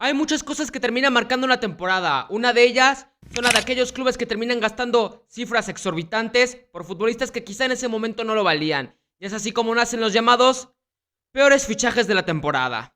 Hay muchas cosas que terminan marcando una temporada. Una de ellas son la de aquellos clubes que terminan gastando cifras exorbitantes por futbolistas que quizá en ese momento no lo valían. Y es así como nacen los llamados peores fichajes de la temporada.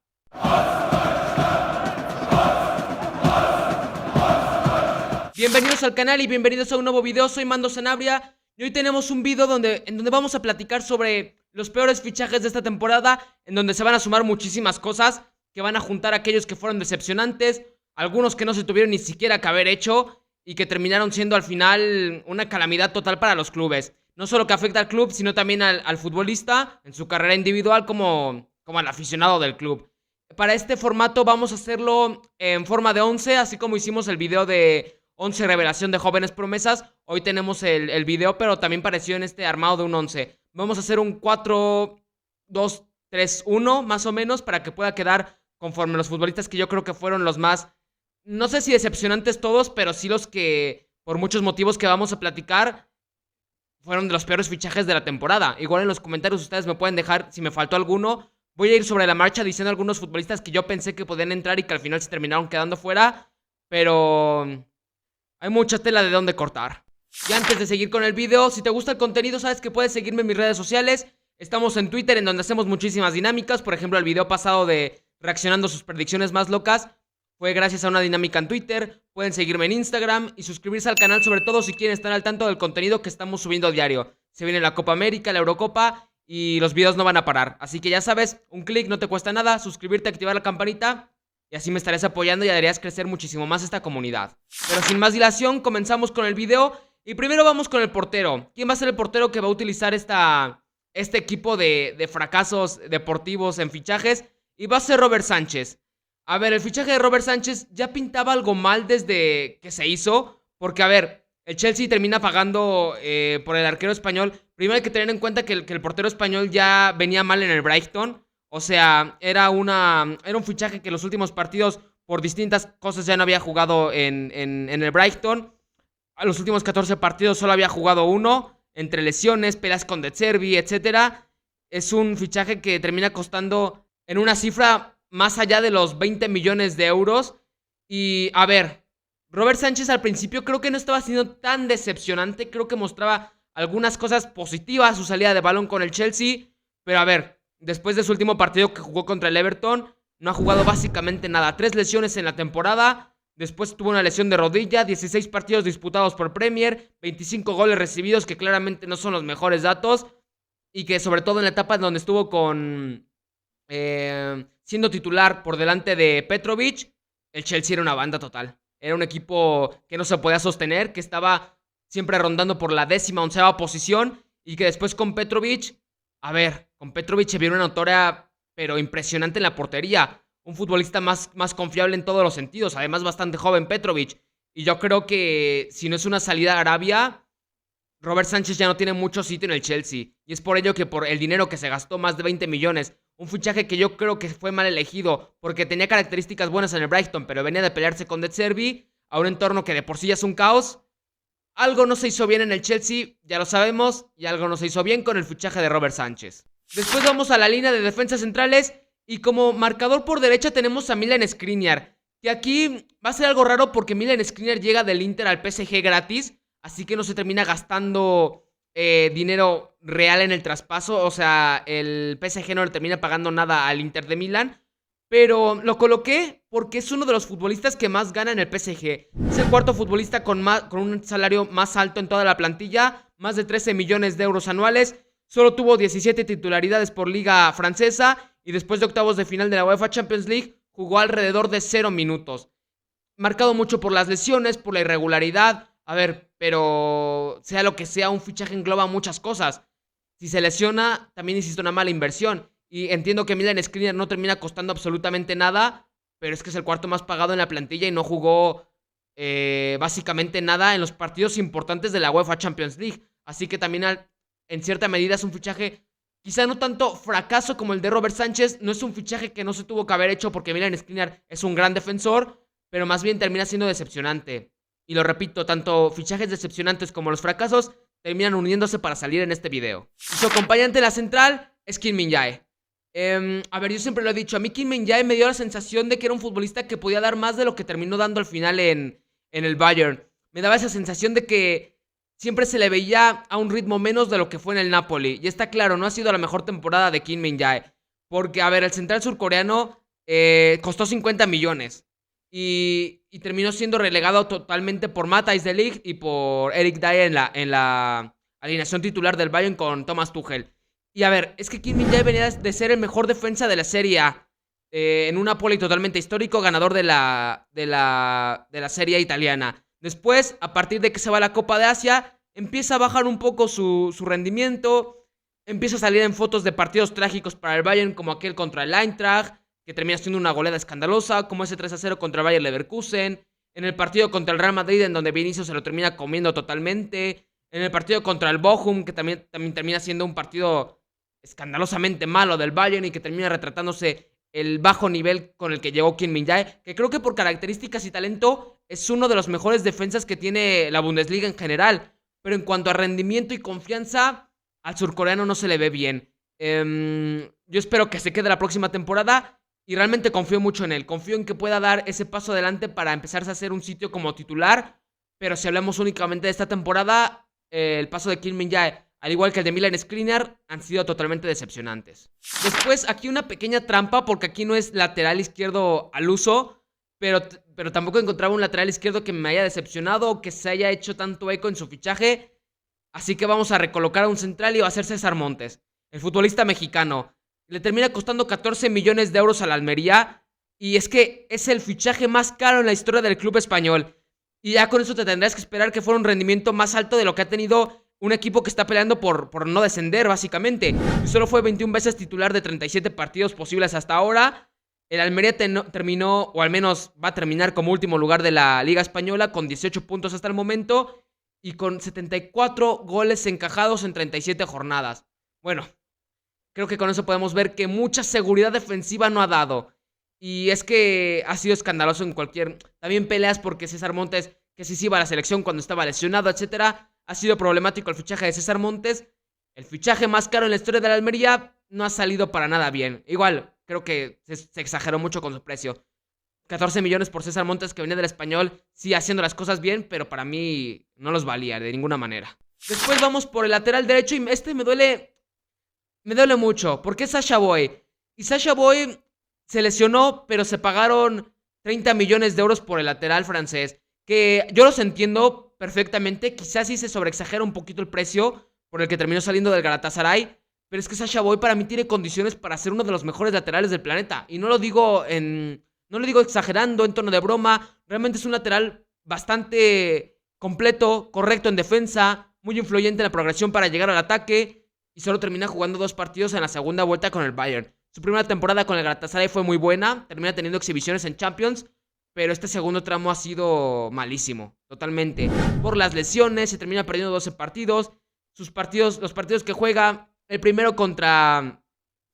Bienvenidos al canal y bienvenidos a un nuevo video. Soy Mando Sanabria y hoy tenemos un video en donde vamos a platicar sobre los peores fichajes de esta temporada, en donde se van a sumar muchísimas cosas que van a juntar a aquellos que fueron decepcionantes, algunos que no se tuvieron ni siquiera que haber hecho y que terminaron siendo al final una calamidad total para los clubes. No solo que afecta al club, sino también al futbolista en su carrera individual como al aficionado del club. Para este formato vamos a hacerlo en forma de 11, así como hicimos el video de 11 revelación de jóvenes promesas. Hoy tenemos el video, pero también pareció en este armado de un 11. Vamos a hacer un 4-2-3-1 más o menos para que pueda quedar conforme los futbolistas que yo creo que fueron los más, no sé si decepcionantes todos, pero sí los que por muchos motivos que vamos a platicar fueron de los peores fichajes de la temporada. Igual en los comentarios ustedes me pueden dejar si me faltó alguno. Voy a ir sobre la marcha diciendo algunos futbolistas que yo pensé que podían entrar y que al final se terminaron quedando fuera, pero hay mucha tela de dónde cortar. Y antes de seguir con el video, si te gusta el contenido, sabes que puedes seguirme en mis redes sociales. Estamos en Twitter, en donde hacemos muchísimas dinámicas. Por ejemplo, el video pasado de reaccionando a sus predicciones más locas fue gracias a una dinámica en Twitter. Pueden seguirme en Instagram y suscribirse al canal, sobre todo si quieren estar al tanto del contenido que estamos subiendo a diario. Se viene la Copa América, la Eurocopa y los videos no van a parar. Así que ya sabes, un clic no te cuesta nada, suscribirte, activar la campanita y así me estarás apoyando y harías crecer muchísimo más esta comunidad. Pero sin más dilación, comenzamos con el video. Y primero vamos con el portero. ¿Quién va a ser el portero que va a utilizar este equipo de fracasos deportivos en fichajes? Y va a ser Robert Sánchez. A ver, el fichaje de Robert Sánchez ya pintaba algo mal desde que se hizo. Porque, a ver, el Chelsea termina pagando por el arquero español. Primero hay que tener en cuenta que el portero español ya venía mal en el Brighton. O sea, era un fichaje que en los últimos partidos, por distintas cosas, ya no había jugado en el Brighton. A los últimos 14 partidos solo había jugado uno, entre lesiones, peleas con De Zerbi, etc. Es un fichaje que termina costando en una cifra más allá de los 20 millones de euros. Y, a ver, Robert Sánchez al principio creo que no estaba siendo tan decepcionante. Creo que mostraba algunas cosas positivas, su salida de balón con el Chelsea. Pero, a ver, después de su último partido que jugó contra el Everton, no ha jugado básicamente nada. 3 lesiones en la temporada. Después tuvo una lesión de rodilla, 16 partidos disputados por Premier, 25 goles recibidos, que claramente no son los mejores datos. Y que sobre todo en la etapa en donde estuvo siendo titular por delante de Petrovic, el Chelsea era una banda total. Era un equipo que no se podía sostener, que estaba siempre rondando por la 10ª, 11ª posición. Y que después con Petrovic, a ver, con Petrovic se vio una notoria, pero impresionante en la portería. Un futbolista más confiable en todos los sentidos. Además, bastante joven Petrovic. Y yo creo que si no es una salida a Arabia, Robert Sánchez ya no tiene mucho sitio en el Chelsea. Y es por ello que por el dinero que se gastó, más de 20 millones, un fichaje que yo creo que fue mal elegido, porque tenía características buenas en el Brighton, pero venía de pelearse con De Zerbi, a un entorno que de por sí ya es un caos. Algo no se hizo bien en el Chelsea, ya lo sabemos, y algo no se hizo bien con el fichaje de Robert Sánchez. Después vamos a la línea de defensas centrales. Y como marcador por derecha tenemos a Milan Skriniar, que aquí va a ser algo raro porque Milan Skriniar llega del Inter al PSG gratis, así que no se termina gastando dinero real en el traspaso. O sea, el PSG no le termina pagando nada al Inter de Milán, pero lo coloqué porque es uno de los futbolistas que más gana en el PSG. Es el cuarto futbolista con un salario más alto en toda la plantilla, más de 13 millones de euros anuales. Solo tuvo 17 titularidades por liga francesa. Y después de octavos de final de la UEFA Champions League, jugó alrededor de 0 minutos. Marcado mucho por las lesiones, por la irregularidad. A ver, pero sea lo que sea, un fichaje engloba muchas cosas. Si se lesiona, también hiciste una mala inversión. Y entiendo que Milan Skriniar no termina costando absolutamente nada, pero es que es el cuarto más pagado en la plantilla y no jugó básicamente nada en los partidos importantes de la UEFA Champions League. Así que también en cierta medida es un fichaje quizá no tanto fracaso como el de Robert Sánchez. No es un fichaje que no se tuvo que haber hecho porque Milan Skriniar es un gran defensor, pero más bien termina siendo decepcionante. Y lo repito, tanto fichajes decepcionantes como los fracasos terminan uniéndose para salir en este video. Y su acompañante en la central es Kim Min-jae. A ver, yo siempre lo he dicho, a mí Kim Min-jae me dio la sensación de que era un futbolista que podía dar más de lo que terminó dando al final en el Bayern. Me daba esa sensación de que siempre se le veía a un ritmo menos de lo que fue en el Napoli. Y está claro, no ha sido la mejor temporada de Kim Min-jae. Porque, a ver, el central surcoreano costó 50 millones. Y terminó siendo relegado totalmente por Matthijs de Ligt y por Eric Dyer en la alineación titular del Bayern con Thomas Tuchel. Y a ver, es que Kim Min-jae venía de ser el mejor defensa de la Serie A. En un Napoli totalmente histórico, ganador de la Serie A italiana. Después, a partir de que se va a la Copa de Asia, empieza a bajar un poco su rendimiento. Empieza a salir en fotos de partidos trágicos para el Bayern, como aquel contra el Eintracht, que termina siendo una goleada escandalosa, como ese 3-0 contra el Bayer Leverkusen. En el partido contra el Real Madrid, en donde Vinicius se lo termina comiendo totalmente. En el partido contra el Bochum, que también termina siendo un partido escandalosamente malo del Bayern y que termina retratándose el bajo nivel con el que llegó Kim Min-jae, que creo que por características y talento es uno de los mejores defensas que tiene la Bundesliga en general. Pero en cuanto a rendimiento y confianza, al surcoreano no se le ve bien. Yo espero que se quede la próxima temporada y realmente confío mucho en él. Confío en que pueda dar ese paso adelante para empezarse a hacer un sitio como titular. Pero si hablamos únicamente de esta temporada, el paso de Kim Min-jae, al igual que el de Milan Skriniar, han sido totalmente decepcionantes. Después, aquí una pequeña trampa, porque aquí no es lateral izquierdo al uso, pero tampoco encontraba un lateral izquierdo que me haya decepcionado o que se haya hecho tanto eco en su fichaje. Así que vamos a recolocar a un central y va a ser César Montes, el futbolista mexicano. Le termina costando 14 millones de euros a la Almería, y es que es el fichaje más caro en la historia del club español. Y ya con eso te tendrás que esperar que fuera un rendimiento más alto de lo que ha tenido un equipo que está peleando por no descender, básicamente. Y solo fue 21 veces titular de 37 partidos posibles hasta ahora. El Almería terminó, o al menos va a terminar como último lugar de la Liga Española, con 18 puntos hasta el momento y con 74 goles encajados en 37 jornadas. Bueno, creo que con eso podemos ver que mucha seguridad defensiva no ha dado. Y es que ha sido escandaloso en cualquier... También peleas porque César Montes, que sí iba a la selección cuando estaba lesionado, etcétera. Ha sido problemático el fichaje de César Montes. El fichaje más caro en la historia de la Almería no ha salido para nada bien. Igual, creo que se exageró mucho con su precio. 14 millones por César Montes, que venía del Español, sí haciendo las cosas bien, pero para mí no los valía de ninguna manera. Después vamos por el lateral derecho y este me duele mucho, porque es Sacha Boey. Y Sacha Boey se lesionó, pero se pagaron 30 millones de euros por el lateral francés. Que yo los entiendo perfectamente. Quizás sí se sobreexagera un poquito el precio por el que terminó saliendo del Galatasaray. Pero es que Sacha Boey para mí tiene condiciones para ser uno de los mejores laterales del planeta. Y no lo digo exagerando, en tono de broma. Realmente es un lateral bastante completo, correcto en defensa, muy influyente en la progresión para llegar al ataque. Y solo termina jugando 2 partidos en la segunda vuelta con el Bayern. Su primera temporada con el Galatasaray fue muy buena. Termina teniendo exhibiciones en Champions. Pero este segundo tramo ha sido malísimo. Totalmente. Por las lesiones. Se termina perdiendo 12 partidos. Los partidos que juega. El primero contra...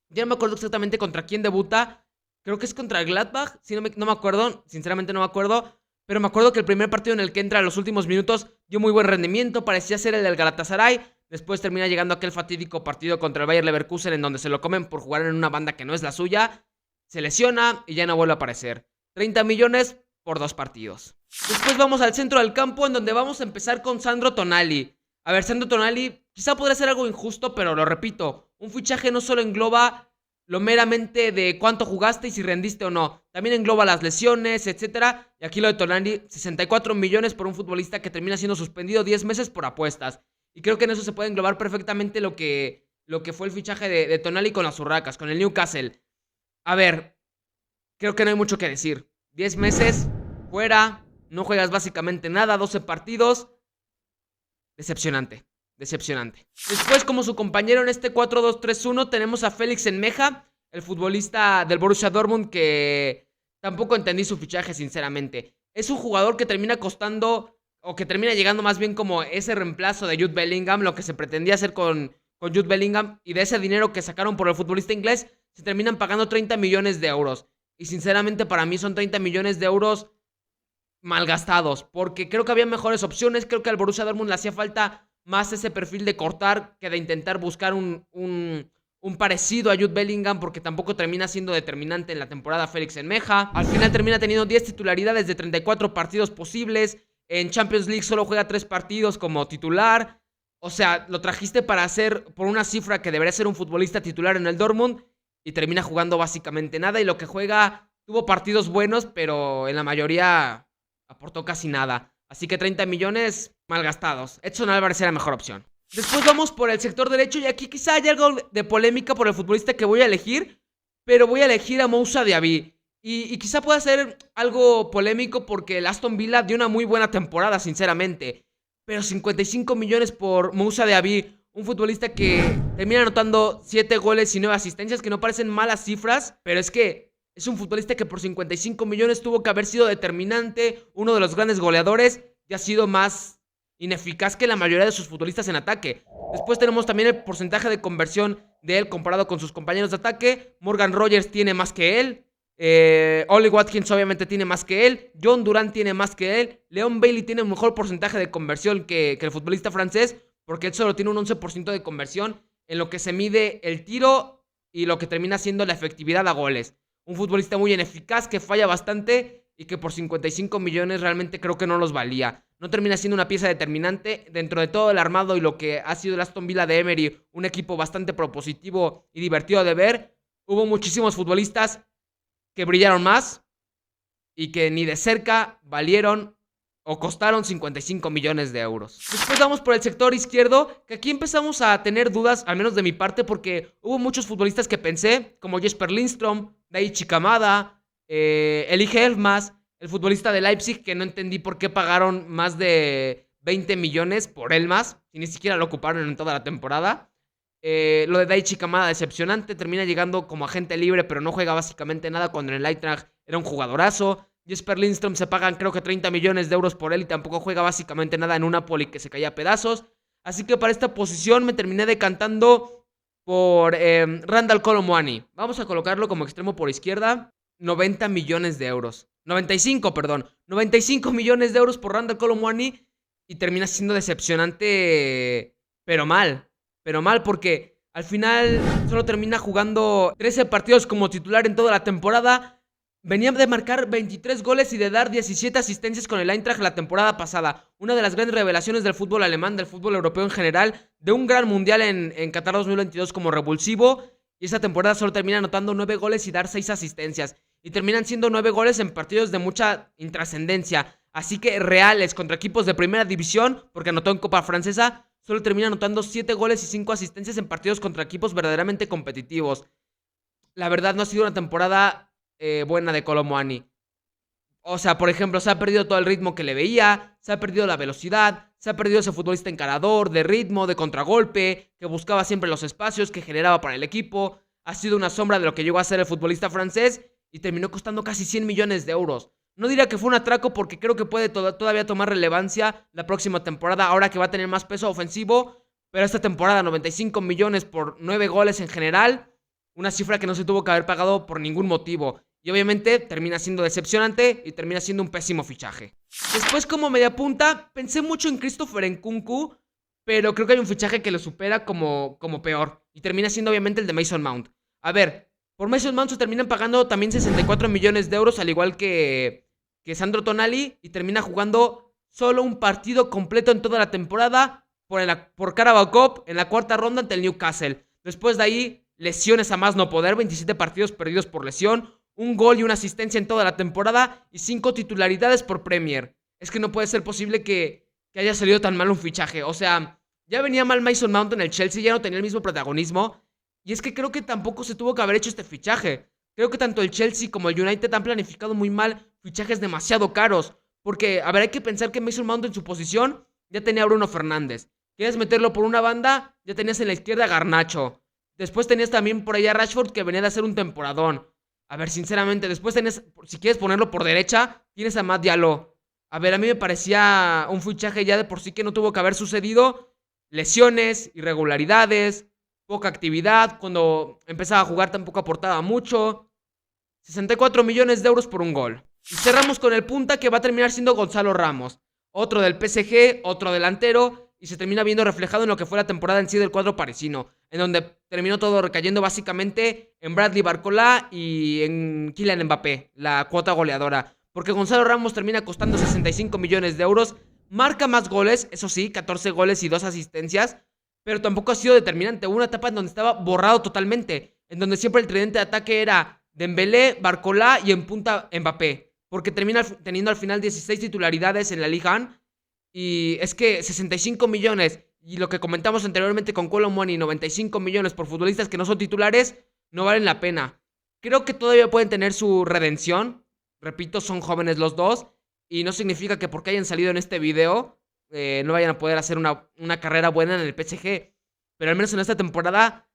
Ya no me acuerdo exactamente contra quién debuta. Creo que es contra el Gladbach. Si no me acuerdo. Sinceramente no me acuerdo. Pero me acuerdo que el primer partido en el que entra a los últimos minutos dio muy buen rendimiento. Parecía ser el del Galatasaray. Después termina llegando aquel fatídico partido contra el Bayer Leverkusen, en donde se lo comen por jugar en una banda que no es la suya. Se lesiona y ya no vuelve a aparecer. 30 millones por 2 partidos. Después vamos al centro del campo, en donde vamos a empezar con Sandro Tonali. A ver, Sandro Tonali quizá podría ser algo injusto, pero lo repito. Un fichaje no solo engloba lo meramente de cuánto jugaste y si rendiste o no. También engloba las lesiones, etcétera. Y aquí lo de Tonali, 64 millones por un futbolista que termina siendo suspendido 10 meses por apuestas. Y creo que en eso se puede englobar perfectamente lo que fue el fichaje de Tonali con las Urracas, con el Newcastle. A ver, creo que no hay mucho que decir. 10 meses, fuera, no juegas básicamente nada, 12 partidos. Decepcionante. Después, como su compañero en este 4-2-3-1, tenemos a Félix Enmeja, el futbolista del Borussia Dortmund, que tampoco entendí su fichaje, sinceramente. Es un jugador que termina costando... o que termina llegando más bien como ese reemplazo de Jude Bellingham, lo que se pretendía hacer con Jude Bellingham, y de ese dinero que sacaron por el futbolista inglés, se terminan pagando 30 millones de euros. Y sinceramente para mí son 30 millones de euros malgastados, porque creo que había mejores opciones. Creo que al Borussia Dortmund le hacía falta más ese perfil de cortar que de intentar buscar un un parecido a Jude Bellingham porque tampoco termina siendo determinante en la temporada Félix Enmeja. Al final termina teniendo 10 titularidades de 34 partidos posibles. En Champions League solo juega 3 partidos como titular. O sea, lo trajiste para hacer por una cifra que debería ser un futbolista titular en el Dortmund y termina jugando básicamente nada. Y lo que juega, tuvo partidos buenos, pero en la mayoría aportó casi nada. Así que 30 millones mal gastados. Edson Álvarez era mejor opción. Después vamos por el sector derecho y aquí quizá haya algo de polémica por el futbolista que voy a elegir, pero voy a elegir a Moussa Diaby. Y quizá pueda ser algo polémico porque el Aston Villa dio una muy buena temporada, sinceramente. Pero 55 millones por Moussa Diaby, un futbolista que termina anotando 7 goles y 9 asistencias, que no parecen malas cifras, pero es que es un futbolista que por 55 millones tuvo que haber sido determinante, uno de los grandes goleadores, y ha sido más ineficaz que la mayoría de sus futbolistas en ataque. Después tenemos también el porcentaje de conversión de él comparado con sus compañeros de ataque. Morgan Rogers tiene más que él. Oli Watkins obviamente tiene más que él. John Durant tiene más que él. Leon Bailey tiene un mejor porcentaje de conversión que el futbolista francés, porque él solo tiene un 11% de conversión en lo que se mide el tiro y lo que termina siendo la efectividad a goles. Un futbolista muy ineficaz que falla bastante y que por 55 millones realmente creo que no los valía. No termina siendo una pieza determinante dentro de todo el armado y lo que ha sido el Aston Villa de Emery, un equipo bastante propositivo y divertido de ver. Hubo muchísimos futbolistas que brillaron más y que ni de cerca valieron o costaron 55 millones de euros. Después vamos por el sector izquierdo, que aquí empezamos a tener dudas, al menos de mi parte, porque hubo muchos futbolistas que pensé, como Jesper Lindström, Daichi Kamada, Elige Elmas, el futbolista de Leipzig, que no entendí por qué pagaron más de 20 millones por Elmas, si ni siquiera lo ocuparon en toda la temporada. Lo de Daichi Kamada, decepcionante, termina llegando como agente libre, pero no juega básicamente nada cuando en el Eintracht era un jugadorazo. Jesper Lindström se pagan creo que 30 millones de euros por él y tampoco juega básicamente nada en un Napoli que se caía a pedazos. Así que para esta posición me terminé decantando por Randal Kolo Muani. Vamos a colocarlo como extremo por izquierda. 90 millones de euros. 95 millones de euros por Randal Kolo Muani y termina siendo decepcionante, pero mal porque al final solo termina jugando 13 partidos como titular en toda la temporada. Venía de marcar 23 goles y de dar 17 asistencias con el Eintracht la temporada pasada. Una de las grandes revelaciones del fútbol alemán, del fútbol europeo en general, de un gran mundial en Qatar 2022 como revulsivo. Y esa temporada solo termina anotando 9 goles y dar 6 asistencias. Y terminan siendo 9 goles en partidos de mucha intrascendencia. Así que reales contra equipos de primera división, porque anotó en Copa Francesa, solo termina anotando 7 goles y 5 asistencias en partidos contra equipos verdaderamente competitivos. La verdad no ha sido una temporada buena de Kolo Muani. O sea, por ejemplo, se ha perdido todo el ritmo que le veía, se ha perdido la velocidad, se ha perdido ese futbolista encarador, de ritmo, de contragolpe, que buscaba siempre los espacios, que generaba para el equipo. Ha sido una sombra de lo que llegó a ser el futbolista francés y terminó costando casi 100 millones de euros. No diría que fue un atraco porque creo que puede todavía tomar relevancia la próxima temporada, ahora que va a tener más peso ofensivo, pero esta temporada 95 millones por 9 goles en general, una cifra que no se tuvo que haber pagado por ningún motivo. Y obviamente termina siendo decepcionante y termina siendo un pésimo fichaje. Después como media punta, pensé mucho en Christopher Nkunku, pero creo que hay un fichaje que lo supera como peor. Y termina siendo obviamente el de Mason Mount. A ver, por Mason Mount se terminan pagando también 64 millones de euros, al igual que Sandro Tonali. Y termina jugando solo un partido completo en toda la temporada por Carabao Cup en la cuarta ronda ante el Newcastle. Después de ahí, lesiones a más no poder, 27 partidos perdidos por lesión, un gol y una asistencia en toda la temporada y 5 titularidades por Premier. Es que no puede ser posible que haya salido tan mal un fichaje. O sea, ya venía mal Mason Mount en el Chelsea, ya no tenía el mismo protagonismo. Y es que creo que tampoco se tuvo que haber hecho este fichaje. Creo que tanto el Chelsea como el United han planificado muy mal fichajes demasiado caros. Porque, a ver, hay que pensar que Mason Mount en su posición ya tenía a Bruno Fernández. Quieres meterlo por una banda, ya tenías en la izquierda a Garnacho. Después tenías también por allá a Rashford, que venía de hacer un temporadón. A ver, sinceramente, después tenés, si quieres ponerlo por derecha, tienes a Matt Diallo. A ver, a mí me parecía un fichaje ya de por sí que no tuvo que haber sucedido. Lesiones, irregularidades, poca actividad. Cuando empezaba a jugar tampoco aportaba mucho. 64 millones de euros por un gol. Y cerramos con el punta, que va a terminar siendo Gonzalo Ramos. Otro del PSG, otro delantero, y se termina viendo reflejado en lo que fue la temporada en sí del cuadro parisino. en donde terminó todo recayendo básicamente en Bradley Barcola y en Kylian Mbappé, la cuota goleadora. Porque Gonzalo Ramos termina costando 65 millones de euros, marca más goles, eso sí, 14 goles y 2 asistencias, pero tampoco ha sido determinante. Hubo una etapa en donde estaba borrado totalmente, en donde siempre el tridente de ataque era Dembélé, Barcola y en punta Mbappé, porque termina teniendo al final 16 titularidades en la Liga 1. Y es que 65 millones y lo que comentamos anteriormente con Kolo Muani, 95 millones por futbolistas que no son titulares, no valen la pena. Creo que todavía pueden tener su redención. Repito, son jóvenes los dos. Y no significa que porque hayan salido en este video no vayan a poder hacer una carrera buena en el PSG. Pero al menos en esta temporada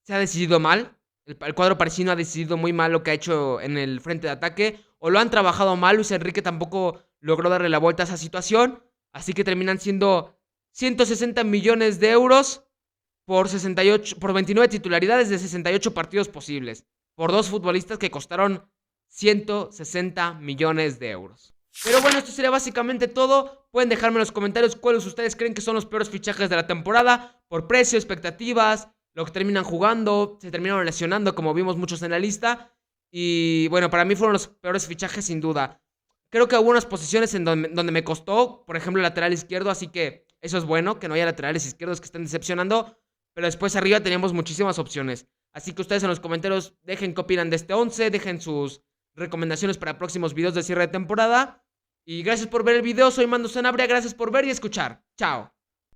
se ha decidido mal. El cuadro parisino ha decidido muy mal lo que ha hecho en el frente de ataque. O lo han trabajado mal. Luis Enrique tampoco logró darle la vuelta a esa situación. Así que terminan siendo 160 millones de euros por 29 titularidades de 68 partidos posibles. Por dos futbolistas que costaron 160 millones de euros. Pero bueno, esto sería básicamente todo. Pueden dejarme en los comentarios cuáles ustedes creen que son los peores fichajes de la temporada. Por precio, expectativas, lo que terminan jugando, se terminaron lesionando como vimos muchos en la lista. Y bueno, para mí fueron los peores fichajes sin duda. Creo que hubo unas posiciones en donde me costó, por ejemplo, el lateral izquierdo, así que eso es bueno, que no haya laterales izquierdos que estén decepcionando. Pero después arriba teníamos muchísimas opciones. Así que ustedes en los comentarios dejen qué opinan de este 11, dejen sus recomendaciones para próximos videos de cierre de temporada. Y gracias por ver el video, soy Mando Sanabria, gracias por ver y escuchar. Chao.